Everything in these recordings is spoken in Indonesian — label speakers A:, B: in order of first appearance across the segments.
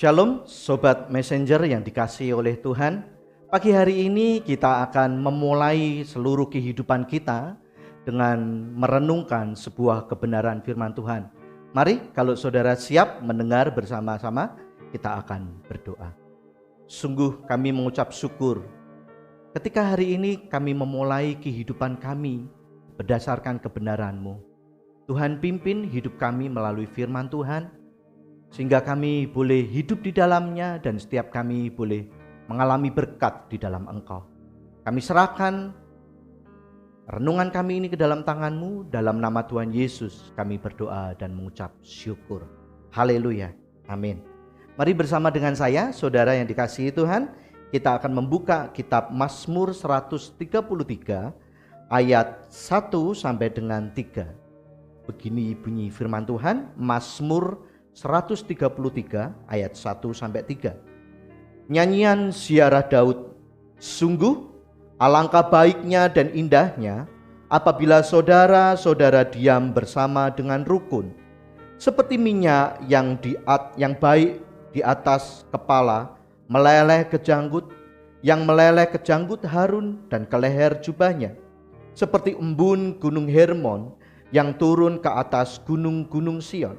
A: Shalom Sobat Messenger yang dikasihi oleh Tuhan. Pagi hari ini kita akan memulai seluruh kehidupan kita dengan merenungkan sebuah kebenaran firman Tuhan. Mari kalau saudara siap mendengar bersama-sama, kita akan berdoa. Sungguh kami mengucap syukur ketika hari ini kami memulai kehidupan kami berdasarkan kebenaran-Mu. Tuhan pimpin hidup kami melalui firman Tuhan, sehingga kami boleh hidup di dalamnya dan setiap kami boleh mengalami berkat di dalam Engkau. Kami serahkan renungan kami ini ke dalam tangan-Mu. Dalam nama Tuhan Yesus kami berdoa dan mengucap syukur. Haleluya. Amin. Mari bersama dengan saya, saudara yang dikasihi Tuhan, kita akan membuka kitab Mazmur 133 ayat 1 sampai dengan 3. Begini bunyi firman Tuhan, Mazmur 133 ayat 1 sampai 3. Nyanyian ziarah Daud. Sungguh alangkah baiknya dan indahnya apabila saudara-saudara diam bersama dengan rukun, seperti minyak yang baik di atas kepala meleleh ke janggut, yang meleleh ke janggut Harun dan ke leher jubahnya, seperti embun gunung Hermon yang turun ke atas gunung-gunung Sion.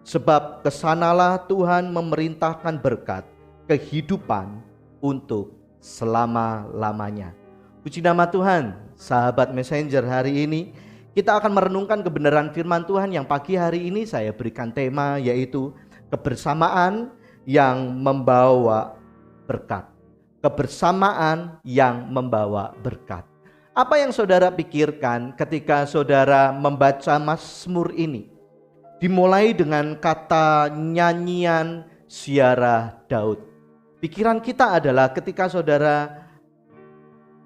A: Sebab kesanalah Tuhan memerintahkan berkat, kehidupan untuk selama-lamanya. Puji nama Tuhan. Sahabat Messenger, hari ini kita akan merenungkan kebenaran firman Tuhan yang pagi hari ini saya berikan tema, yaitu kebersamaan yang membawa berkat. Kebersamaan yang membawa berkat. Apa yang saudara pikirkan ketika saudara membaca Mazmur ini? Dimulai dengan kata nyanyian ziarah Daud. Pikiran kita adalah ketika saudara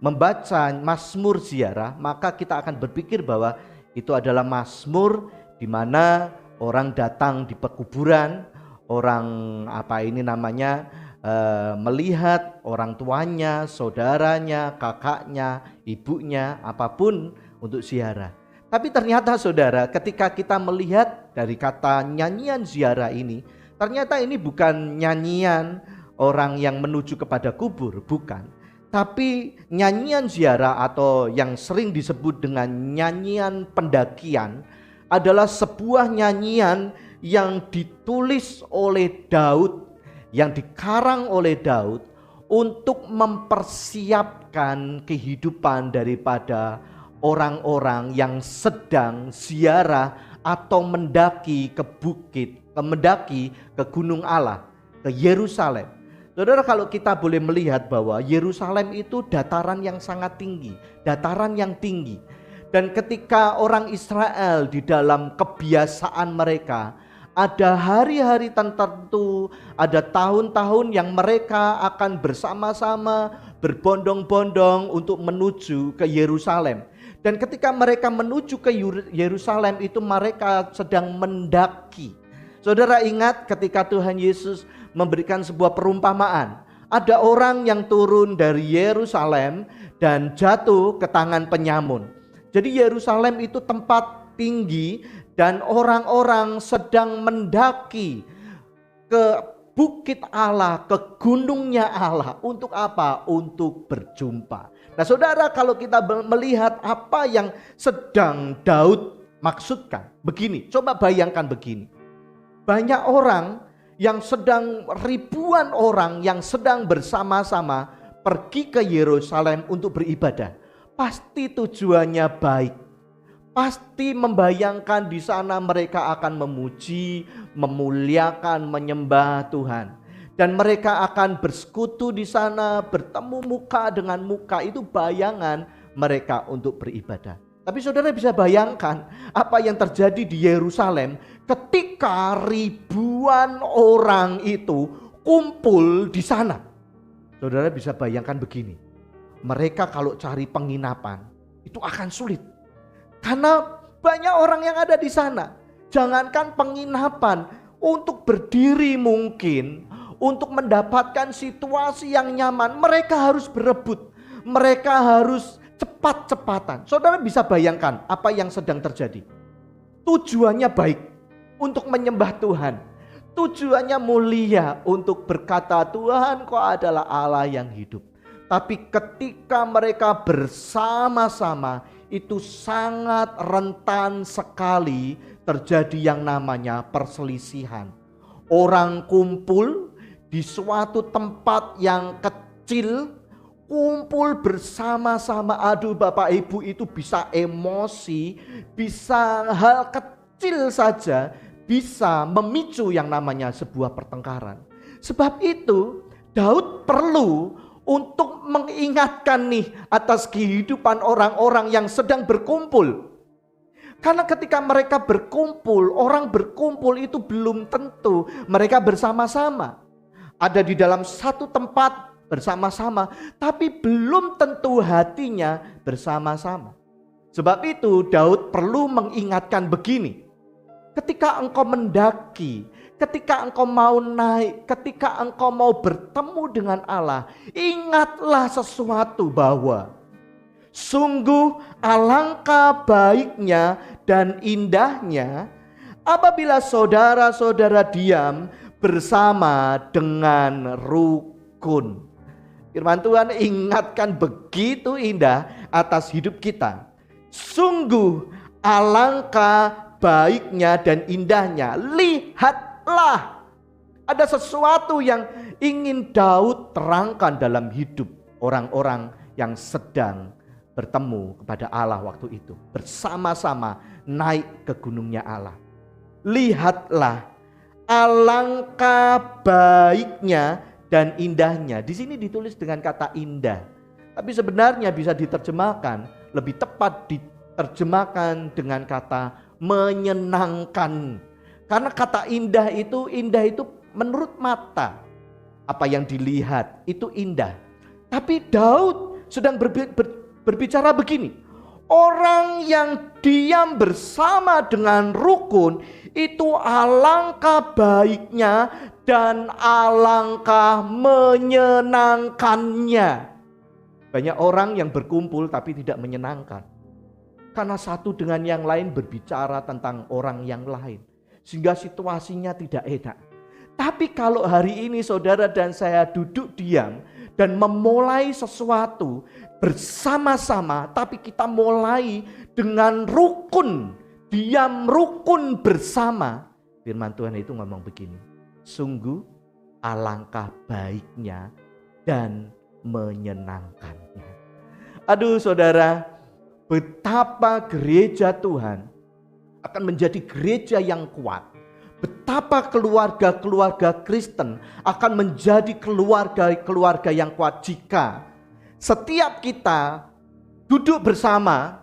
A: membaca Mazmur ziarah, maka kita akan berpikir bahwa itu adalah Mazmur di mana orang datang di pekuburan, orang melihat orang tuanya, saudaranya, kakaknya, ibunya, apapun untuk ziarah. Tapi ternyata saudara, ketika kita melihat dari kata nyanyian ziarah ini, ternyata ini bukan nyanyian orang yang menuju kepada kubur, bukan. Tapi nyanyian ziarah atau yang sering disebut dengan nyanyian pendakian adalah sebuah nyanyian yang ditulis oleh Daud, yang dikarang oleh Daud untuk mempersiapkan kehidupan daripada orang-orang yang sedang ziarah atau mendaki ke bukit, mendaki ke gunung Allah, ke Yerusalem. Saudara, kalau kita boleh melihat bahwa Yerusalem itu dataran yang sangat tinggi, dataran yang tinggi. Dan ketika orang Israel di dalam kebiasaan mereka, ada hari-hari tertentu, ada tahun-tahun yang mereka akan bersama-sama berbondong-bondong untuk menuju ke Yerusalem. Dan ketika mereka menuju ke Yerusalem itu mereka sedang mendaki. Saudara ingat ketika Tuhan Yesus memberikan sebuah perumpamaan. Ada orang yang turun dari Yerusalem dan jatuh ke tangan penyamun. Jadi Yerusalem itu tempat tinggi dan orang-orang sedang mendaki ke bukit Allah, ke gunungnya Allah. Untuk apa? Untuk berjumpa. Nah saudara, kalau kita melihat apa yang sedang Daud maksudkan, begini, coba bayangkan begini. Banyak orang yang sedang, ribuan orang yang sedang bersama-sama pergi ke Yerusalem untuk beribadah. Pasti tujuannya baik. Pasti membayangkan di sana mereka akan memuji, memuliakan, menyembah Tuhan. Dan mereka akan bersekutu di sana, bertemu muka dengan muka. Itu bayangan mereka untuk beribadah. Tapi saudara bisa bayangkan apa yang terjadi di Yerusalem ketika ribuan orang itu kumpul di sana. Saudara bisa bayangkan begini. Mereka kalau cari penginapan itu akan sulit. Karena banyak orang yang ada di sana. Jangankan penginapan, untuk berdiri mungkin, untuk mendapatkan situasi yang nyaman, mereka harus berebut. Mereka harus cepat-cepatan. Saudara bisa bayangkan apa yang sedang terjadi. Tujuannya baik, untuk menyembah Tuhan. Tujuannya mulia untuk berkata, Tuhan kau adalah Allah yang hidup. Tapi ketika mereka bersama-sama, itu sangat rentan sekali terjadi yang namanya perselisihan. Orang kumpul di suatu tempat yang kecil, kumpul bersama-sama. Aduh Bapak Ibu, itu bisa emosi, bisa hal kecil saja, bisa memicu yang namanya sebuah pertengkaran. Sebab itu Daud perlu untuk mengingatkan nih atas kehidupan orang-orang yang sedang berkumpul. Karena ketika mereka berkumpul, orang berkumpul itu belum tentu mereka bersama-sama. Ada di dalam satu tempat bersama-sama, tapi belum tentu hatinya bersama-sama. Sebab itu Daud perlu mengingatkan begini. Ketika engkau mendaki, ketika engkau mau naik, ketika engkau mau bertemu dengan Allah, ingatlah sesuatu bahwa sungguh alangkah baiknya dan indahnya apabila saudara-saudara diam bersama dengan rukun. Firman Tuhan ingatkan begitu indah atas hidup kita. Sungguh alangkah baiknya dan indahnya. Lihatlah, ada sesuatu yang ingin Daud terangkan dalam hidup orang-orang yang sedang bertemu kepada Allah waktu itu, bersama-sama naik ke gunungnya Allah. Lihatlah, alangkah baiknya dan indahnya. Di sini ditulis dengan kata indah, tapi sebenarnya bisa diterjemahkan, lebih tepat diterjemahkan dengan kata menyenangkan. Karena kata indah itu menurut mata. Apa yang dilihat itu indah. Tapi Daud sedang berbicara begini. Orang yang diam bersama dengan rukun itu alangkah baiknya dan alangkah menyenangkannya. Banyak orang yang berkumpul tapi tidak menyenangkan. Karena satu dengan yang lain berbicara tentang orang yang lain. Sehingga situasinya tidak enak. Tapi kalau hari ini saudara dan saya duduk diam dan memulai sesuatu bersama-sama, tapi kita mulai dengan rukun, diam rukun bersama. Firman Tuhan itu ngomong begini. Sungguh alangkah baiknya dan menyenangkannya. Aduh saudara, betapa gereja Tuhan akan menjadi gereja yang kuat. Betapa keluarga-keluarga Kristen akan menjadi keluarga-keluarga yang kuat jika setiap kita duduk bersama,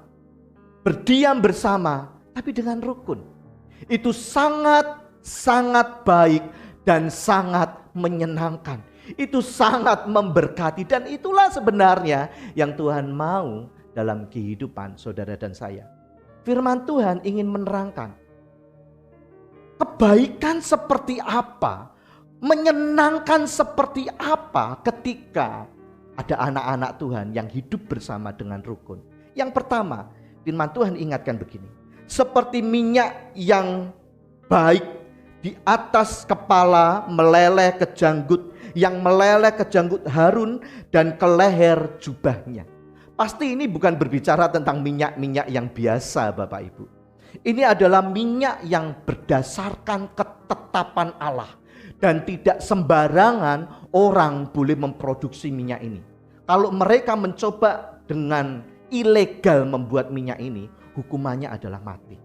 A: berdiam bersama, tapi dengan rukun. Itu sangat-sangat baik dan sangat menyenangkan. Itu sangat memberkati dan itulah sebenarnya yang Tuhan mau dalam kehidupan saudara dan saya. Firman Tuhan ingin menerangkan kebaikan seperti apa, menyenangkan seperti apa ketika ada anak-anak Tuhan yang hidup bersama dengan rukun. Yang pertama, firman Tuhan ingatkan begini. Seperti minyak yang baik di atas kepala meleleh ke janggut, yang meleleh ke janggut Harun dan ke leher jubahnya. Pasti ini bukan berbicara tentang minyak-minyak yang biasa Bapak Ibu. Ini adalah minyak yang berdasarkan ketetapan Allah. Dan tidak sembarangan orang boleh memproduksi minyak ini. Kalau mereka mencoba dengan ilegal membuat minyak ini, hukumannya adalah mati.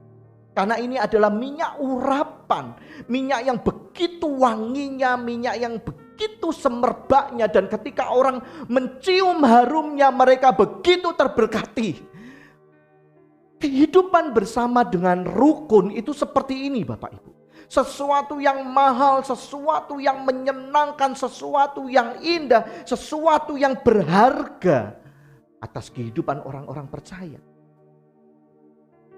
A: Karena ini adalah minyak urapan, minyak yang begitu wanginya, minyak yang begitu semerbaknya. Dan ketika orang mencium harumnya, mereka begitu terberkati. Kehidupan bersama dengan rukun itu seperti ini Bapak Ibu. Sesuatu yang mahal, sesuatu yang menyenangkan, sesuatu yang indah, sesuatu yang berharga atas kehidupan orang-orang percaya.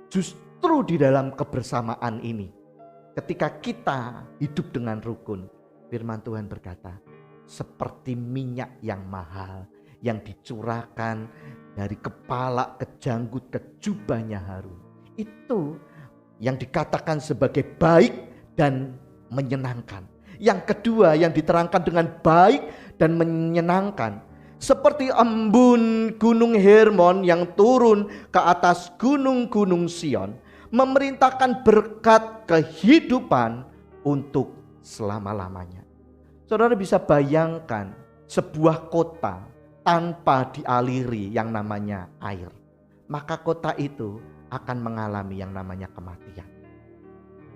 A: Justru di dalam kebersamaan ini, ketika kita hidup dengan rukun, firman Tuhan berkata, seperti minyak yang mahal yang dicurahkan dari kepala ke janggut ke jubahnya Harun. Itu yang dikatakan sebagai baik dan menyenangkan. Yang kedua yang diterangkan dengan baik dan menyenangkan, seperti embun gunung Hermon yang turun ke atas gunung-gunung Sion, memerintahkan berkat kehidupan untuk selama-lamanya. Saudara bisa bayangkan sebuah kota tanpa dialiri yang namanya air, maka kota itu akan mengalami yang namanya kematian.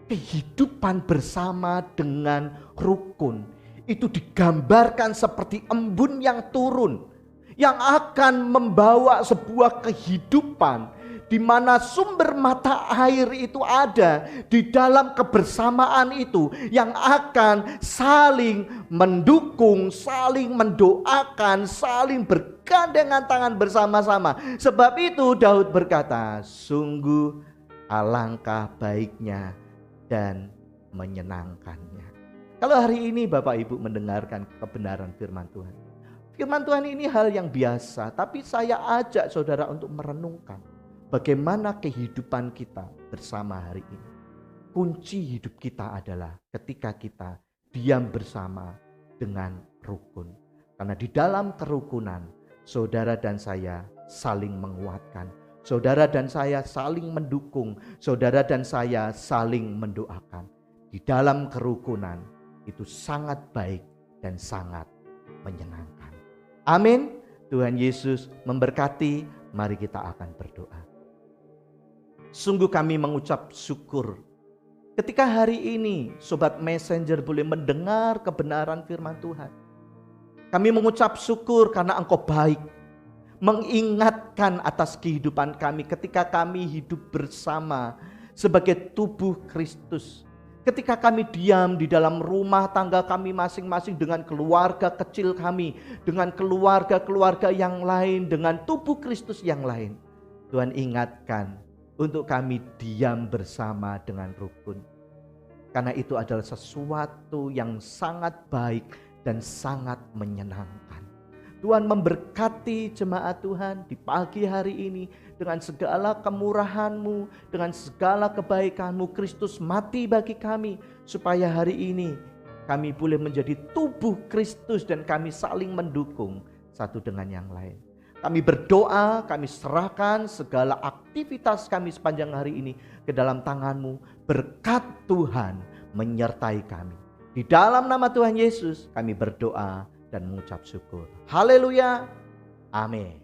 A: Kehidupan bersama dengan rukun itu digambarkan seperti embun yang turun, yang akan membawa sebuah kehidupan di mana sumber mata air itu ada di dalam kebersamaan itu, yang akan saling mendukung, saling mendoakan, saling bergandengan tangan bersama-sama. Sebab itu Daud berkata, sungguh alangkah baiknya dan menyenangkannya. Kalau hari ini Bapak Ibu mendengarkan kebenaran firman Tuhan, firman Tuhan ini hal yang biasa, tapi saya ajak saudara untuk merenungkan bagaimana kehidupan kita bersama hari ini. Kunci hidup kita adalah ketika kita diam bersama dengan rukun. Karena di dalam kerukunan, saudara dan saya saling menguatkan. Saudara dan saya saling mendukung. Saudara dan saya saling mendoakan. Di dalam kerukunan itu sangat baik dan sangat menyenangkan. Amin. Tuhan Yesus memberkati. Mari kita akan berdoa. Sungguh kami mengucap syukur ketika hari ini Sobat Messenger boleh mendengar kebenaran firman Tuhan. Kami mengucap syukur karena Engkau baik, mengingatkan atas kehidupan kami ketika kami hidup bersama sebagai tubuh Kristus. Ketika kami diam di dalam rumah tangga kami masing-masing dengan keluarga kecil kami, dengan keluarga-keluarga yang lain, dengan tubuh Kristus yang lain. Tuhan ingatkan untuk kami diam bersama dengan rukun. Karena itu adalah sesuatu yang sangat baik dan sangat menyenangkan. Tuhan memberkati jemaat Tuhan di pagi hari ini dengan segala kemurahan-Mu, dengan segala kebaikan-Mu. Kristus mati bagi kami supaya hari ini kami boleh menjadi tubuh Kristus dan kami saling mendukung satu dengan yang lain. Kami berdoa, kami serahkan segala aktivitas kami sepanjang hari ini ke dalam tangan-Mu. Berkat Tuhan menyertai kami. Di dalam nama Tuhan Yesus kami berdoa dan mengucap syukur. Haleluya. Amin.